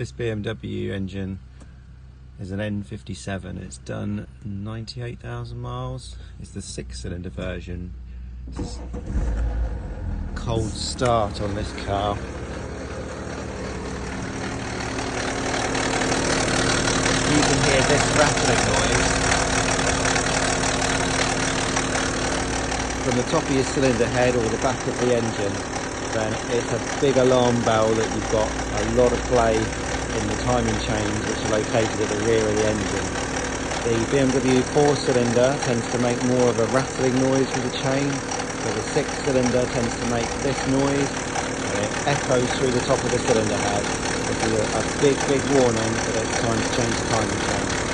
This BMW engine is an N57. It's done 98,000 miles. It's the 6-cylinder version. It's a cold start on this car. You can hear this rattling noise from the top of your cylinder head or the back of the engine. Then it's a big alarm bell that you've got a lot of play in the timing chains, which are located at the rear of the engine. The BMW 4-cylinder tends to make more of a rattling noise with the chain, but the 6-cylinder tends to make this noise, and it echoes through the top of the cylinder head. This is a big warning that it's time to change the timing chain.